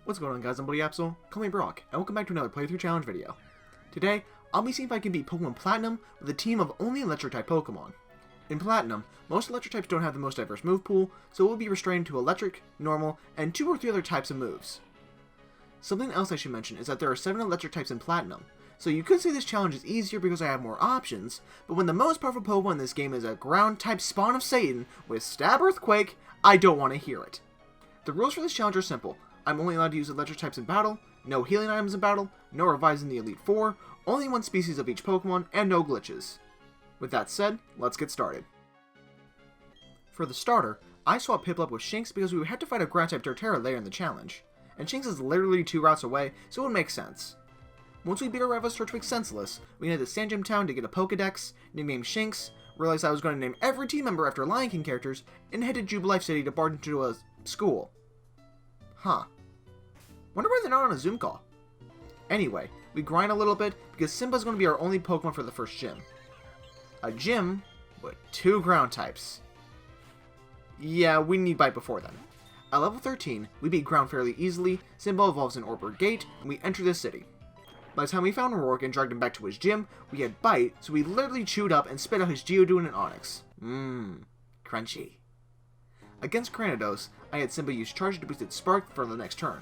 What's going on, guys? I'm BloodyAbsol, call me Brock, and welcome back to another playthrough challenge video. Today, I'll be seeing if I can beat Pokemon Platinum with a team of only electric-type Pokemon. In Platinum, most electric types don't have the most diverse move pool, so we'll be restrained to electric, normal, and 2 or 3 other types of moves. Something else I should mention is that there are 7 electric types in Platinum, so you could say this challenge is easier because I have more options, but when the most powerful Pokemon in this game is a ground-type spawn of Satan with Stab Earthquake, I don't want to hear it. The rules for this challenge are simple. I'm only allowed to use electric types in battle, no healing items in battle, no revives in the Elite Four, only 1 species of each Pokemon, and no glitches. With that said, let's get started. For the starter, I swapped Piplup with Shinx because we would have to fight a ground-type Torterra later in the challenge, and Shinx is literally 2 routes away, so it would make sense. Once we beat our rivals Turtwig senseless, we headed to Sand Gym Town to get a Pokedex, nicknamed Shinx, realized I was going to name every team member after Lion King characters, and headed to Jubilife City to barge into a school. Huh. Wonder why they're not on a Zoom call. Anyway, we grind a little bit because Simba's going to be our only Pokemon for the first gym. A gym with 2 ground types. Yeah, we need Bite before then. At level 13, we beat ground fairly easily, Simba evolves in Orbor Gate, and we enter the city. By the time we found Rourke and dragged him back to his gym, we had Bite, so we literally chewed up and spit out his Geodude and Onix. Crunchy. Against Cranidos, I had Simba use Charge to boost its Spark for the next turn.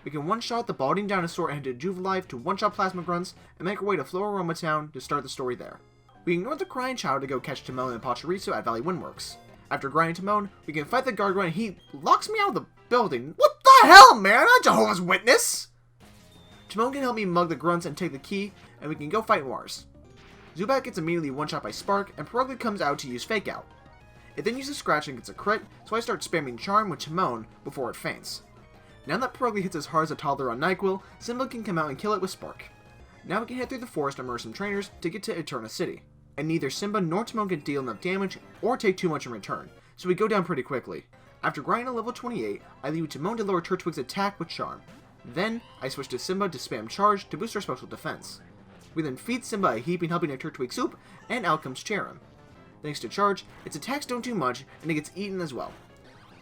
We can one-shot the Balding Dinosaur and head to Jubilife to one-shot Plasma Grunts and make our way to Floraroma Town to start the story there. We ignore the Crying Child to go catch Timon and Pachirisu at Valley Windworks. After grinding Timon, we can fight the Gargoyle and he locks me out of the building. What the hell, man? I'm not Jehovah's Witness! Timon can help me mug the Grunts and take the key, and we can go fight Mars. Zubat gets immediately one-shot by Spark, and Pierogi comes out to use Fake Out. It then uses Scratch and gets a crit, so I start spamming Charm with Timon before it faints. Now that Pierogi hits as hard as a toddler on NyQuil, Simba can come out and kill it with Spark. Now we can head through the forest and murder some trainers to get to Eterna City. And neither Simba nor Timon can deal enough damage or take too much in return, so we go down pretty quickly. After grinding to level 28, I leave Timon to lower Turtwig's attack with Charm. Then, I switch to Simba to spam Charge to boost our special defense. We then feed Simba a heaping helping of Turtwig soup, and out comes Cherim. Thanks to Charge, its attacks don't do much, and it gets eaten as well.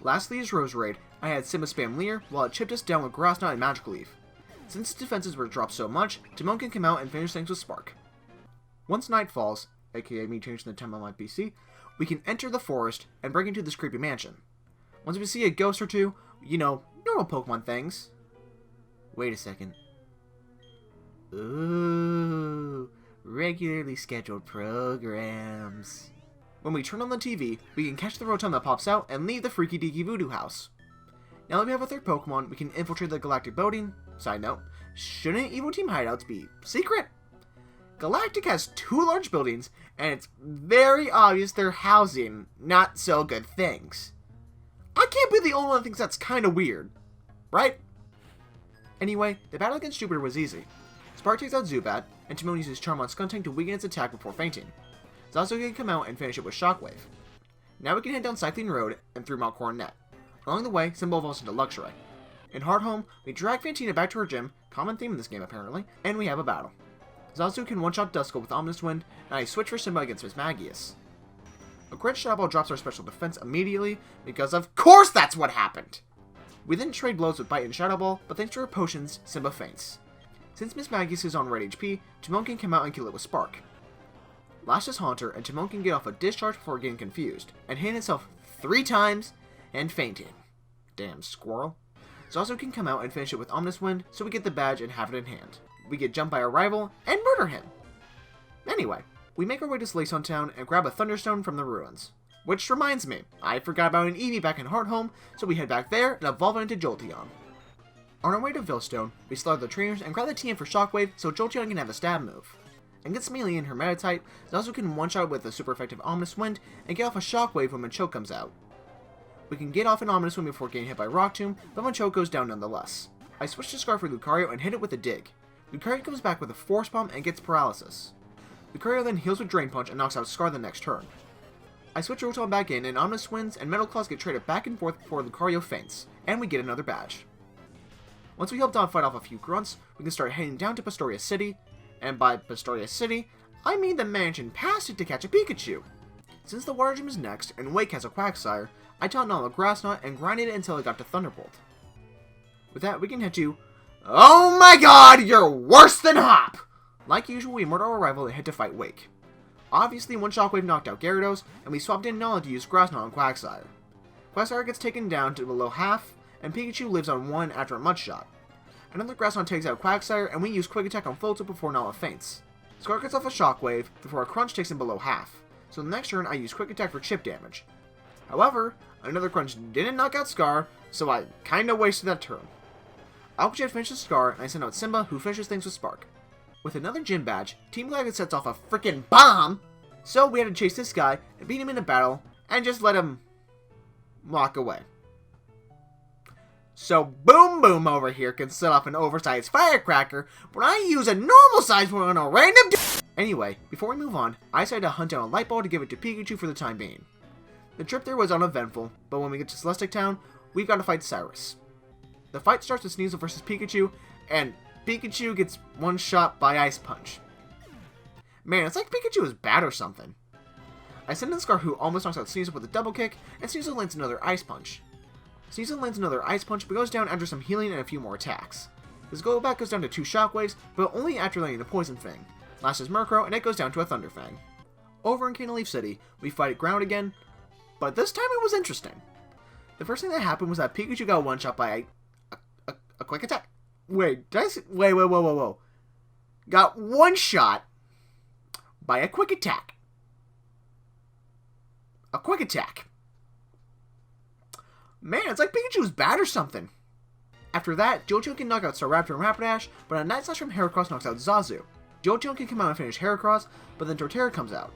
Lastly is Roserade. I had Simba spam Leer, while it chipped us down with Grass Knot and Magical Leaf. Since its defenses were dropped so much, Timon can come out and finish things with Spark. Once night falls, aka me changing the time on my PC, we can enter the forest and break into this creepy mansion. Once we see a ghost or two, you know, normal Pokemon things. Wait a second. Ooh, regularly scheduled programs. When we turn on the TV, we can catch the Rotom that pops out and leave the Freaky Deaky Voodoo house. Now that we have a 3rd Pokemon, we can infiltrate the Galactic Building. Side note, shouldn't Evo Team hideouts be secret? Galactic has 2 large buildings, and it's very obvious they're housing not so good things. I can't be the only one that thinks that's kind of weird, right? Anyway, the battle against Jupiter was easy. Spark takes out Zubat, and Timon uses Charm on Skuntank to weaken its attack before fainting. Zazu can come out and finish it with Shockwave. Now we can head down Cycling Road and through Mount Coronet. Along the way, Simba evolves into Luxray. In Hardhome, we drag Fantina back to her gym, common theme in this game apparently, and we have a battle. Zazu can one-shot Duskull with Ominous Wind, and I switch for Simba against Miss Magius. A crit Shadow Ball drops our special defense immediately, because of course that's what happened! We then trade blows with Bite and Shadow Ball, but thanks to her potions, Simba faints. Since Miss Magius is on red HP, Timon can come out and kill it with Spark. Last is Haunter, and Timon can get off a discharge before getting confused, and hit itself 3 times, and fainting. Damn squirrel. Zazu can come out and finish it with Ominous Wind, so we get the badge and have it in hand. We get jumped by our rival, and murder him! Anyway, we make our way to Slacehorn Town and grab a Thunderstone from the ruins. Which reminds me, I forgot about an Eevee back in Hearthome, so we head back there and evolve it into Jolteon. On our way to Vilstone, we slaughter the trainers and grab the TM for Shockwave so Jolteon can have a stab move. Against Melee and her Meditite, Zazu can one-shot with a super effective Ominous Wind and get off a Shockwave when Machoke comes out. We can get off an Ominous Wind before getting hit by Rock Tomb, but Machoke goes down nonetheless. I switch to Scarf for Lucario and hit it with a Dig. Lucario comes back with a Force Bomb and gets Paralysis. Lucario then heals with Drain Punch and knocks out Scar the next turn. I switch Rotom back in and Ominous Winds and Metal Claws get traded back and forth before Lucario faints, and we get another badge. Once we help Don fight off a few grunts, we can start heading down to Pastoria City, and by Pastoria City, I mean the mansion past it to catch a Pikachu. Since the Water Gym is next, and Wake has a Quagsire, I taught Nala Grass Knot and grinded it until I got to Thunderbolt. With that, we can head to... Oh my god, you're worse than Hop! Like usual, we murder our rival and head to fight Wake. Obviously, one Shockwave knocked out Gyarados, and we swapped in Nala to use Grass Knot on Quagsire. Quagsire gets taken down to below half, and Pikachu lives on 1 after a Mud Shot. Another Grass Knot takes out Quagsire, and we use Quick Attack on Floatzel before Nala faints. Scar gets off a Shockwave before a Crunch takes him below half, so the next turn I use Quick Attack for chip damage. However, another Crunch didn't knock out Scar, so I kinda wasted that turn. Alpha Jet finishes Scar, and I send out Simba, who finishes things with Spark. With another gym badge, Team Galactic sets off a freaking bomb, so we had to chase this guy and beat him in a battle, and just let him walk away. So Boom Boom over here can set off an oversized firecracker, but I use a normal sized one on a random Anyway, before we move on, I decided to hunt down a light ball to give it to Pikachu for the time being. The trip there was uneventful, but when we get to Celestic Town, we gotta fight Cyrus. The fight starts with Sneasel versus Pikachu, and Pikachu gets one shot by Ice Punch. Man, it's like Pikachu is bad or something. I send in Scar, who almost knocks out Sneasel with a double kick, and Sneasel lands another Ice Punch. Sneasel lands another Ice Punch, but goes down after some healing and a few more attacks. His go back goes down to 2 Shockwaves, but only after landing a Poison Fang. Last is Murkrow, and it goes down to a Thunder Fang. Over in Canaleaf City, we fight at ground again, but this time it was interesting. The first thing that happened was that Pikachu got one shot by a Quick Attack. Wait, whoa. Got one shot by a Quick Attack. A Quick Attack. Man, it's like Pikachu was bad or something. After that, Johto can knock out Staraptor and Rapidash, but a Night Slash from Heracross knocks out Zazu. Johto can come out and finish Heracross, but then Torterra comes out.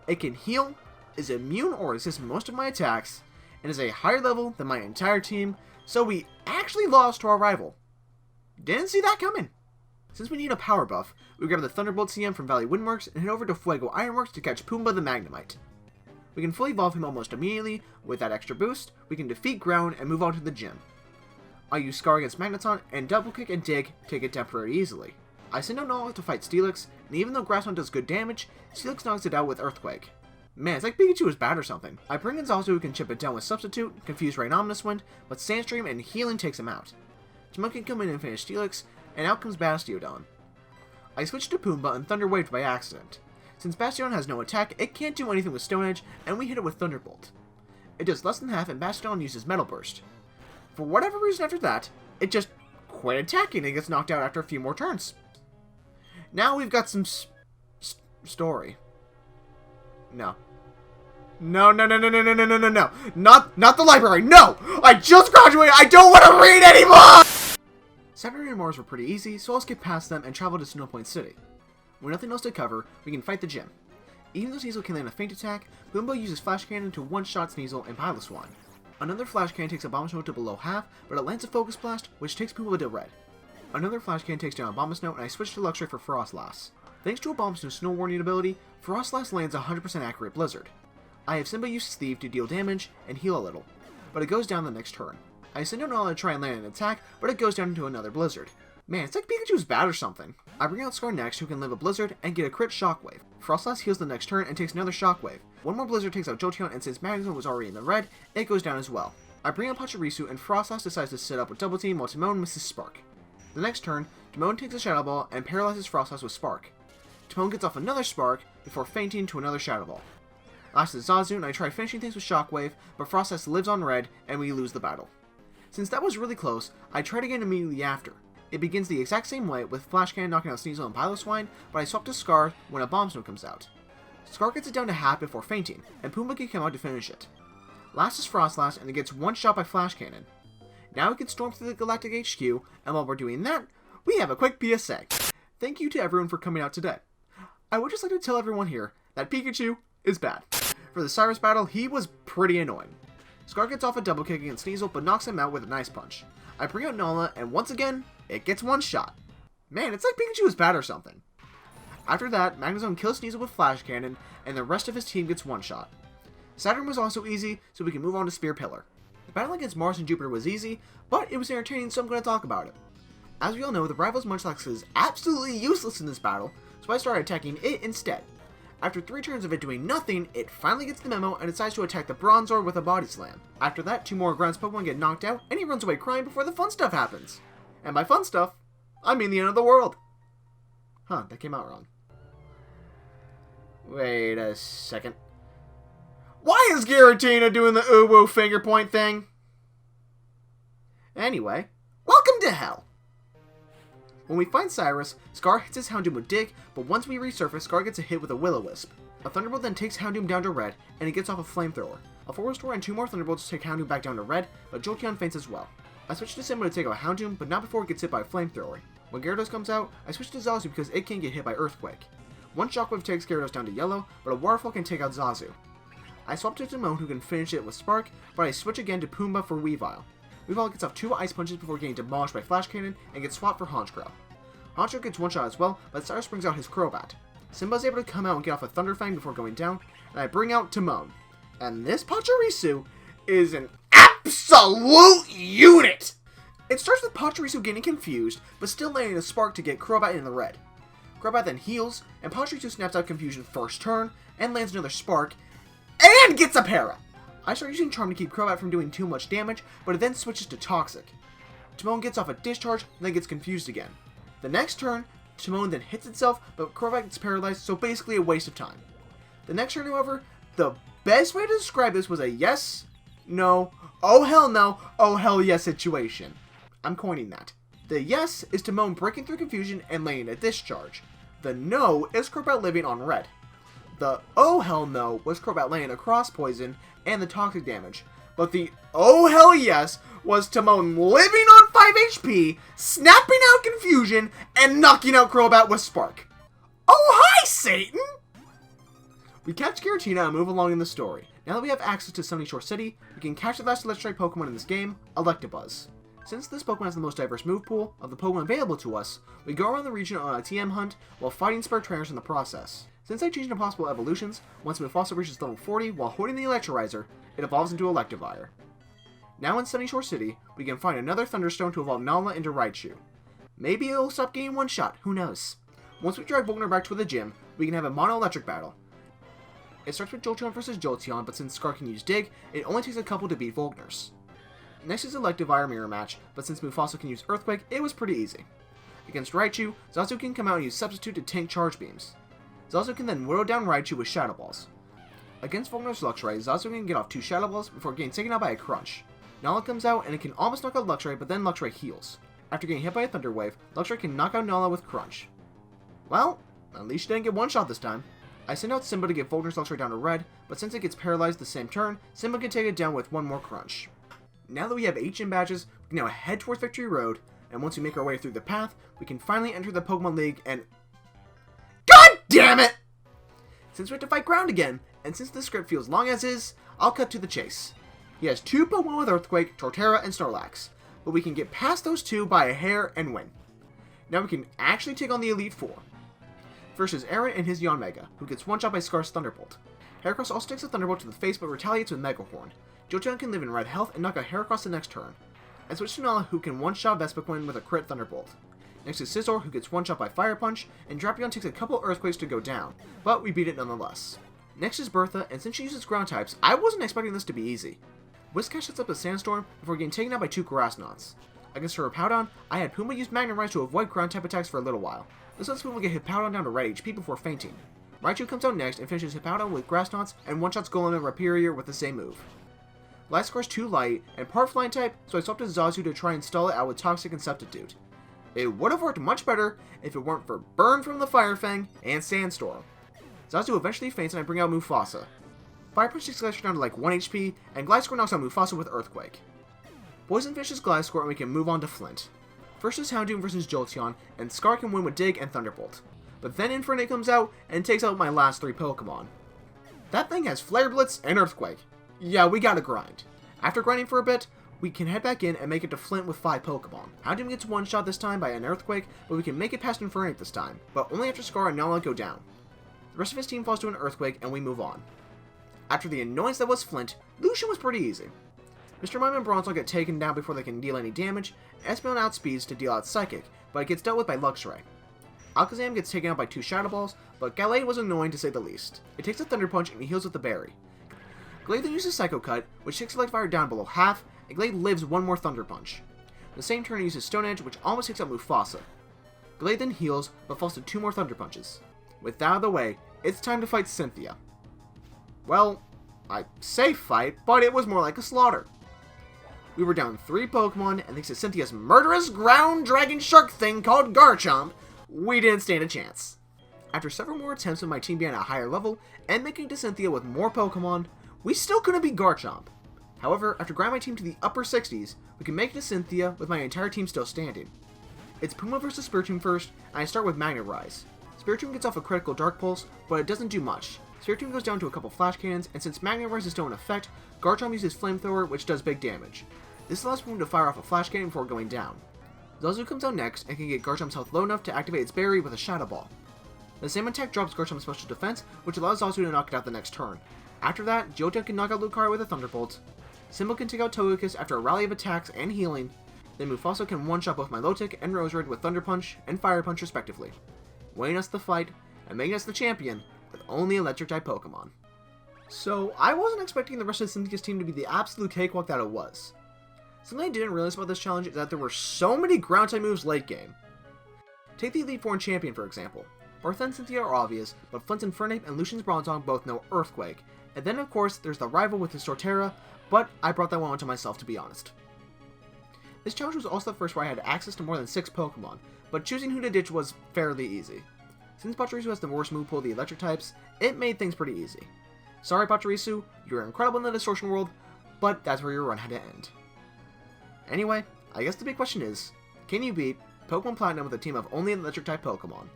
It can heal, is immune or resist most of my attacks, and is a higher level than my entire team, so we actually lost to our rival. Didn't see that coming. Since we need a power buff, we grab the Thunderbolt CM from Valley Windworks and head over to Fuego Ironworks to catch Pumbaa the Magnemite. We can fully evolve him almost immediately. With that extra boost, we can defeat Ground and move on to the gym. I use Scar against Magneton, and Double Kick and Dig take it temporarily easily. I send out Nala to fight Steelix, and even though Grassmon does good damage, Steelix knocks it out with Earthquake. Man, it's like Pikachu is bad or something. I bring in Zazu, who can chip it down with Substitute, confuse Rain Omnis Wind, but Sandstream and Healing takes him out. Timon can come in and finish Steelix, and out comes Bastiodon. I switch to Pumbaa and Thunder Wave by accident. Since Bastiodon has no attack, it can't do anything with Stone Edge, and we hit it with Thunderbolt. It does less than half, and Bastiodon uses Metal Burst. For whatever reason after that, it just quit attacking and gets knocked out after a few more turns. Now we've got some story. No. No. Not the library. No! I just graduated. I don't want to read anymore! Saturday and Mars were pretty easy, so I'll skip past them and travel to Snow Point City. With nothing else to cover, we can fight the gym. Even though Sneasel can land a feint attack, Pumbaa uses Flash Cannon to one-shot Sneasel and Piloswine. Another Flash Cannon takes a Abomasnow to below half, but it lands a Focus Blast, which takes Pumbaa to red. Another Flash Cannon takes down Abomasnow, and I switch to Luxray for Frostlass. Thanks to Abomasnow's Snow Warning ability, Frostlass lands a 100% accurate Blizzard. I have Simba use Thief to deal damage and heal a little, but it goes down the next turn. I send out Nala to try and land an attack, but it goes down into another Blizzard. Man, it's like Pikachu's bad or something. I bring out Scar next, who can live a Blizzard and get a crit Shockwave. Frostlass heals the next turn and takes another Shockwave. One more Blizzard takes out Jolteon, and since Magneton was already in the red, it goes down as well. I bring out Pachirisu, and Frostlass decides to sit up with Double Team while Timon misses Spark. The next turn, Timon takes a Shadow Ball and paralyzes Frostlass with Spark. Timon gets off another Spark before fainting to another Shadow Ball. Last is Zazu, and I try finishing things with Shockwave, but Frostlass lives on red, and we lose the battle. Since that was really close, I tried again immediately after. It begins the exact same way, with Flash Cannon knocking out Sneasel and Piloswine, but I swap to Scar when a Abomasnow comes out. Scar gets it down to half before fainting, and Pumbaa can come out to finish it. Last is Frostlass, and it gets one shot by Flash Cannon. Now we can storm through the Galactic HQ, and while we're doing that, we have a quick PSA. Thank you to everyone for coming out today. I would just like to tell everyone here that Pikachu is bad. For the Cyrus battle, he was pretty annoying. Scar gets off a double kick against Sneasel, but knocks him out with a nice punch. I bring out Nala, and once again, it gets one shot. Man, it's like Pikachu is bad or something. After that, Magnezone kills Sneasel with Flash Cannon, and the rest of his team gets one shot. Saturn was also easy, so we can move on to Spear Pillar. The battle against Mars and Jupiter was easy, but it was entertaining, so I'm going to talk about it. As we all know, the rival's Munchlax is absolutely useless in this battle, so I started attacking it instead. After 3 turns of it doing nothing, it finally gets the memo and decides to attack the Bronzor with a body slam. After that, 2 more ground Pokemon get knocked out, and he runs away crying before the fun stuff happens. And by fun stuff, I mean the end of the world. Huh, that came out wrong. Wait a second. Why is Giratina doing the ooh-woo finger point thing? Anyway, welcome to hell. When we find Cyrus, Scar hits his Houndoom with Dig, but once we resurface, Scar gets a hit with a Will-O-Wisp. A Thunderbolt then takes Houndoom down to red, and he gets off a Flamethrower. A Full Restore and 2 more Thunderbolts take Houndoom back down to red, but Jolteon faints as well. I switch to Simba to take out Houndoom, but not before it gets hit by a Flamethrower. When Gyarados comes out, I switch to Zazu because it can get hit by Earthquake. One Shockwave takes Gyarados down to yellow, but a Waterfall can take out Zazu. I swap to Timon, who can finish it with Spark, but I switch again to Pumbaa for Weavile. Weavile gets off 2 Ice Punches before getting demolished by Flash Cannon, and gets swapped for Honchkrow. Honchkrow gets one shot as well, but Cyrus brings out his Crobat. Simba's able to come out and get off a Thunderfang before going down, and I bring out Timon. And this Pachirisu is an absolute unit! It starts with Pachirisu getting confused, but still landing a Spark to get Crobat in the red. Crobat then heals, and Pachirisu snaps out Confusion first turn, and lands another Spark, and gets a Para! I start using Charm to keep Crobat from doing too much damage, but it then switches to Toxic. Timon gets off a Discharge, and then gets confused again. The next turn, Timon then hits itself, but Crobat gets paralyzed, so basically a waste of time. The next turn, however, the best way to describe this was a yes, no, oh hell yes situation. I'm coining that. The yes is Timon breaking through Confusion and laying a Discharge. The no is Crobat living on red. The oh hell no was Crobat laying a Cross Poison and the Toxic damage. But the oh hell yes was Timon living on 5 HP, snapping out Confusion, and knocking out Crobat with Spark. Oh hi, Satan! We catch Giratina and move along in the story. Now that we have access to Sunny Shore City, we can catch the last Electric Pokemon in this game, Electabuzz. Since this Pokemon has the most diverse move pool of the Pokemon available to us, we go around the region on a TM hunt while fighting Spare Trainers in the process. Since I changed impossible evolutions, once Mufasa reaches level 40 while holding the Electrolyzer, it evolves into Electivire. Now in Sunny Shore City, we can find another Thunderstone to evolve Nala into Raichu. Maybe it'll stop getting one shot, who knows. Once we drag Volkner back to the gym, we can have a mono-electric battle. It starts with Jolteon versus Jolteon, but since Scar can use Dig, it only takes a couple to beat Volkner's. Next is Electivire Mirror Match, but since Mufasa can use Earthquake, it was pretty easy. Against Raichu, Zazu can come out and use Substitute to tank Charge Beams. Zazu can then whittle down Raichu with Shadow Balls. Against Volkner's Luxray, Zazu can get off 2 Shadow Balls before getting taken out by a Crunch. Nala comes out and it can almost knock out Luxray, but then Luxray heals. After getting hit by a Thunder Wave, Luxray can knock out Nala with Crunch. Well, at least she didn't get one shot this time. I send out Simba to get Volkner's Luxray down to red, but since it gets paralyzed the same turn, Simba can take it down with one more Crunch. Now that we have 8 gym badges, we can now head towards Victory Road, and once we make our way through the path, we can finally enter the Pokemon League and... God damn it! Since we have to fight ground again, and since this script feels long as is, I'll cut to the chase. He has 2 Pokemon with Earthquake, Torterra, and Snorlax, but we can get past those 2 by a hair and win. Now we can actually take on the Elite Four. First is Aaron and his Yanmega, who gets one-shot by Scar's Thunderbolt. Heracross also takes a Thunderbolt to the face but retaliates with Mega Horn. Jolteon can live in red health and knock out Heracross the next turn. I switch to Nala, who can one-shot Vespiquen with a crit Thunderbolt. Next is Scizor, who gets one-shot by Fire Punch, and Drapion takes a couple Earthquakes to go down, but we beat it nonetheless. Next is Bertha, and since she uses ground types, I wasn't expecting this to be easy. Whiscash sets up a Sandstorm before getting taken out by 2 Grass Knots. Against her Hippowdon, I had Pumbaa use Magnemize to avoid ground type attacks for a little while. This lets Pumbaa get Hippowdon down to red HP before fainting. Raichu comes out next and finishes Hippowdon with Grass Knots and one-shots Golem and Rhyperior with the same move. Light Scar's too light and part flying type, so I swapped to Zazu to try and stall it out with Toxic and Substitute. It would have worked much better if it weren't for Burn from the Fire Fang and Sandstorm. Zazu eventually faints and I bring out Mufasa. Fire Punch takes Gliscor down to like 1 HP, and Gliscor knocks out Mufasa with Earthquake. Poison finishes Gliscor and we can move on to Flint. First is Houndoom versus Jolteon, and Scar can win with Dig and Thunderbolt. But then Infernape comes out and takes out my last 3 Pokemon. That thing has Flare Blitz and Earthquake. Yeah, we gotta grind. After grinding for a bit, we can head back in and make it to Flint with 5 Pokemon. Houndoom gets one-shot this time by an Earthquake, but we can make it past Infernape this time, but only after Scar and Nala go down. The rest of his team falls to an Earthquake, and we move on. After the annoyance that was Flint, Lucian was pretty easy. Mr. Mime and Bronzor get taken down before they can deal any damage, and Espeon outspeeds to deal out Psychic, but it gets dealt with by Luxray. Alakazam gets taken out by 2 Shadow Balls, but Gallade was annoying to say the least. It takes a Thunder Punch and he heals with the berry. Gallade then uses Psycho Cut, which takes Elect Fire down below half, and Gallade lives 1 more Thunder Punch. The same turn he uses Stone Edge, which almost takes out Mufasa. Gallade then heals, but falls to 2 more Thunder Punches. With that out of the way, it's time to fight Cynthia. Well, I say fight, but it was more like a slaughter. We were down 3 Pokemon, and thanks to Cynthia's murderous ground dragon shark thing called Garchomp, we didn't stand a chance. After several more attempts with my team being at a higher level, and making it to Cynthia with more Pokemon, we still couldn't beat Garchomp. However, after grinding my team to the upper 60s, we can make it to Cynthia with my entire team still standing. It's Puma vs Spiritomb first, and I start with Magnet Rise. Spiritomb gets off a critical Dark Pulse, but it doesn't do much. Spiritomb goes down to a couple Flash Cannons, and since Magnet Rise is still in effect, Garchomp uses Flamethrower, which does big damage. This allows Puma to fire off a Flash Cannon before going down. Zazu comes out next, and can get Garchomp's health low enough to activate its berry with a Shadow Ball. The same attack drops Garchomp's special defense, which allows Zazu to knock it out the next turn. After that, Johto can knock out Lucario with a Thunderbolt, Symbol can take out Togekiss after a rally of attacks and healing, then Mufasa can one-shot both Milotic and Roserade with Thunder Punch and Fire Punch respectively, winning us the fight and making us the champion with only Electric-type Pokemon. So, I wasn't expecting the rest of Cynthia's team to be the absolute cakewalk that it was. Something I didn't realize about this challenge is that there were so many ground-type moves late game. Take the Elite Four and Champion for example. Bartha and Cynthia are obvious, but Flint's Infernape and Lucian's Bronzong both know Earthquake. And then of course, there's the rival with his Torterra, but I brought that one onto myself to be honest. This challenge was also the first where I had access to more than 6 Pokemon, but choosing who to ditch was fairly easy. Since Pachirisu has the worst move pool of the electric types, it made things pretty easy. Sorry Pachirisu, you're incredible in the Distortion world, but that's where your run had to end. Anyway, I guess the big question is, can you beat Pokemon Platinum with a team of only electric type Pokemon?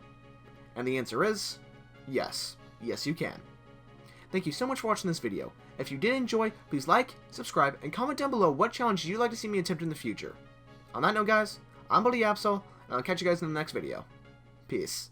And the answer is, yes. Yes you can. Thank you so much for watching this video. If you did enjoy, please like, subscribe, and comment down below what challenge you'd like to see me attempt in the future. On that note guys, I'm BloodyAbsol, and I'll catch you guys in the next video. Peace.